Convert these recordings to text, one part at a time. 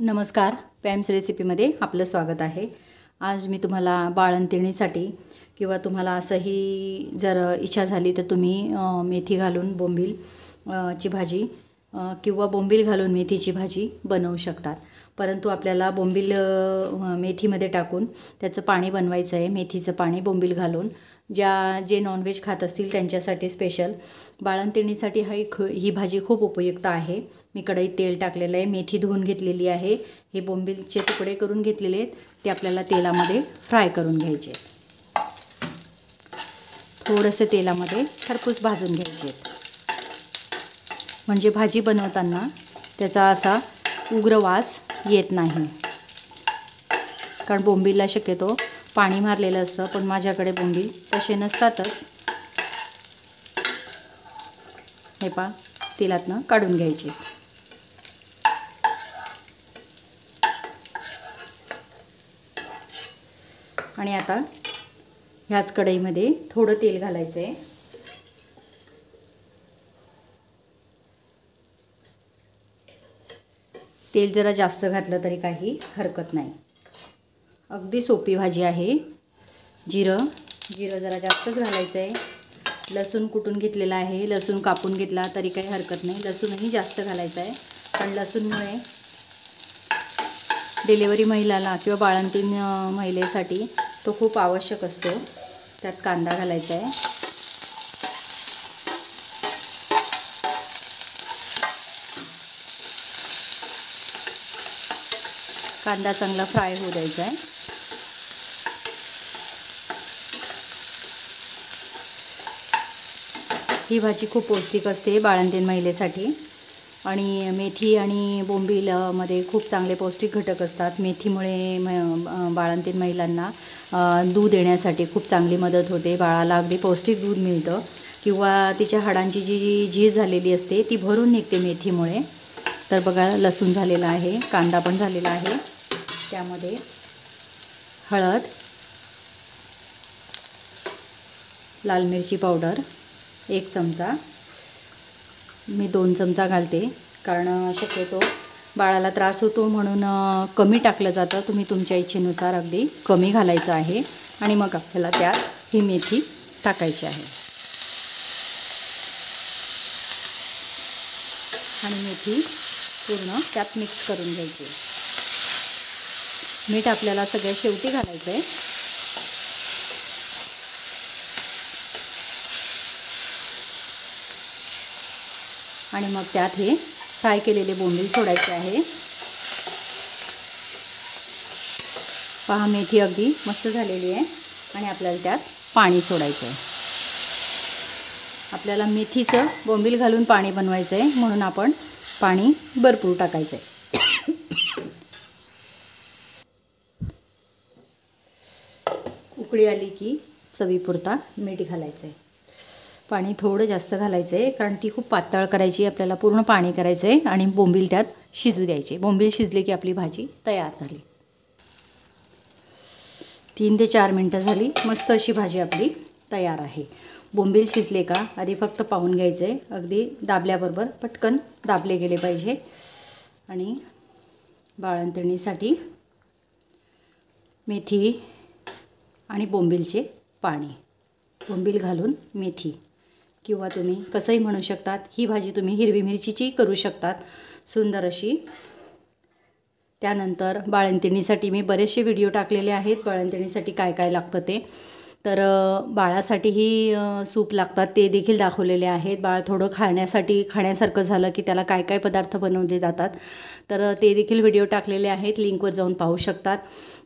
नमस्कार, पॅम्स रेसिपीमध्ये आपलं स्वागत आहे। आज मी तुम्हाला बाळंतिणीसाठी किंवा तुम्हाला असंही जर इच्छा झाली तर तुम्ही मेथी घालून बोंबील ची भाजी किंवा बोंबील घालून मेथीची भाजी बनवू शकतात। परंतु आपल्याला बोंबील मेथीमध्ये टाकून त्याचं पाणी बनवायचं आहे। मेथीचं पाणी बोंबील घालून जे नॉनव्हेज खात असतील त्यांच्यासाठी स्पेशल बाळंतिणीसाठी ही भाजी खूप उपयुक्त आहे। मी कढईत तेल टाकलेलं आहे, मेथी धुवून घेतलेली आहे, हे बोंबीलचे तुकडे करून घेतलेले आहेत, ते आपल्याला तेलामध्ये फ्राय करून घ्यायचे। थोडेसे तेलामध्ये खरपूस भाजून घ्यायचे म्हणजे भाजी बनवताना त्याचा असा उग्र वास येत नाही। कारण बोंबीलला शक्यतो पाणी मारलेलं असतं, पण माझ्याकडे बोंबील तसे नसतातच। हे पहा, तेलातनं काढून घ्यायचे। आणि आता ह्याच कढईमध्ये थोडं तेल घालायचं आहे। तेल जरा जास्त घातलं तरी काही हरकत नाही। अगदी सोपी भाजी आहे। जिरं जरा जास्तच घालायचं आहे। लसूण कुटून घेतलेला आहे, लसूण कापून घेतला तरी काही हरकत नाही, लसूणही जास्त घालायचा आहे। पण लसूणमुळे डिलिव्हरी महिलाला किंवा बाळंतीण महिलेसाठी तो खूप आवश्यक असतो। त्यात कांदा घालायचा आहे। कांदा चांगला फ्राय होऊ द्यायचा आहे। ही भाजी खूप पौष्टिक असते बाळंतीण महिलेसाठी आणि मेथी आणि बोंबीलमध्ये खूप चांगले पौष्टिक घटक असतात। मेथीमुळे बाळंतीण महिलांना दूध देण्यासाठी खूप चांगली मदत होते। बाळाला अगदी पौष्टिक दूध मिळतं किंवा तिच्या हाडांची जी झीज झालेली असते ती भरून निघते मेथीमुळे। तर बघा, लसूण झालेला आहे, कांदा पण झालेला आहे, त्यामध्ये हळद, लाल मिरची पावडर 1 चमचा, मी 2 चमचा घालते कारण शक्यतो बाळाला त्रास होतो म्हणून कमी टाकलं जातं। तुम्ही तुमच्या इच्छेनुसार अगदी कमी घालायचं आहे। आणि मग आपल्याला त्यात ही मेथी टाकायची आहे आणि मेथी पूर्ण त्यात मिक्स करून घ्यायची। मीठ आपल्याला सगळ्यात शेवटी घालायचं आहे। आणि मग त्यात हे फ्राय केलेले बोंबील सोडायचे आहे। पहा, मेथी अगदी मस्त झालेली आहे आणि आपल्याला त्यात पाणी सोडायचं आहे। आपल्याला मेथीचं बोंबील घालून पाणी बनवायचं आहे म्हणून आपण पाणी भरपूर टाकायचं आहे। उकळी आली की चवीपुरता मीठ घालायचं आहे। पाणी थोडं जास्त घालायचं आहे कारण ती खूप पातळ करायची, आपल्याला पूर्ण पाणी करायचं आहे आणि बोंबील त्यात शिजू द्यायचे। बोंबील शिजले की आपली भाजी तयार झाली। 3 ते 4 मिनटं झाली, मस्त अशी भाजी आपली तयार आहे। बोंबील शिजले का आधी फक्त पाहून घ्यायचं आहे, अगदी दाबल्याबरोबर पटकन दाबले गेले पाहिजे। आणि बाळंतिणीसाठी मेथी आणि बोंबीलचे पाणी, बोंबील घालून मेथी किंवा तुम्ही कसंही म्हणू शकतात। ही भाजी तुम्ही हिरवी मिरचीची करू शकतात, सुंदर अशी। त्यानंतर बाळंतिणीसाठी मी बरेचसे व्हिडिओ टाकलेले आहेत, बाळंतिणीसाठी काय काय लागतं ते। तर बाळासाठीही सूप लागतात, ते देखील दाखवलेले आहेत। बाळ थोडं खाण्यासारखं झालं की त्याला काय काय पदार्थ बनवले जातात, तर ते देखील व्हिडिओ टाकलेले आहेत, लिंकवर जाऊन पाहू शकतात।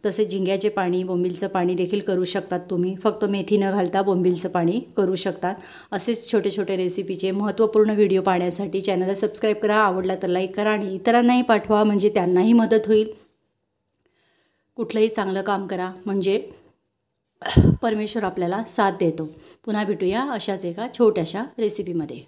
तसेच झिंग्याचे पाणी, बोंबीलचं पाणी देखील करू शकतात तुम्ही, फक्त मेथी न घालता बोंबीलचं पाणी करू शकतात। असेच छोटे छोटे रेसिपीचे महत्त्वपूर्ण व्हिडिओ पाहण्यासाठी चॅनलला सबस्क्राईब करा, आवडला तर लाईक करा आणि इतरांनाही पाठवा म्हणजे त्यांनाही मदत होईल। कुठलंही चांगलं काम करा म्हणजे परमेश्वर आपल्याला साथ देतो। पुन्हा भेटूया अशाच एका छोट्याशा रेसिपीमध्ये।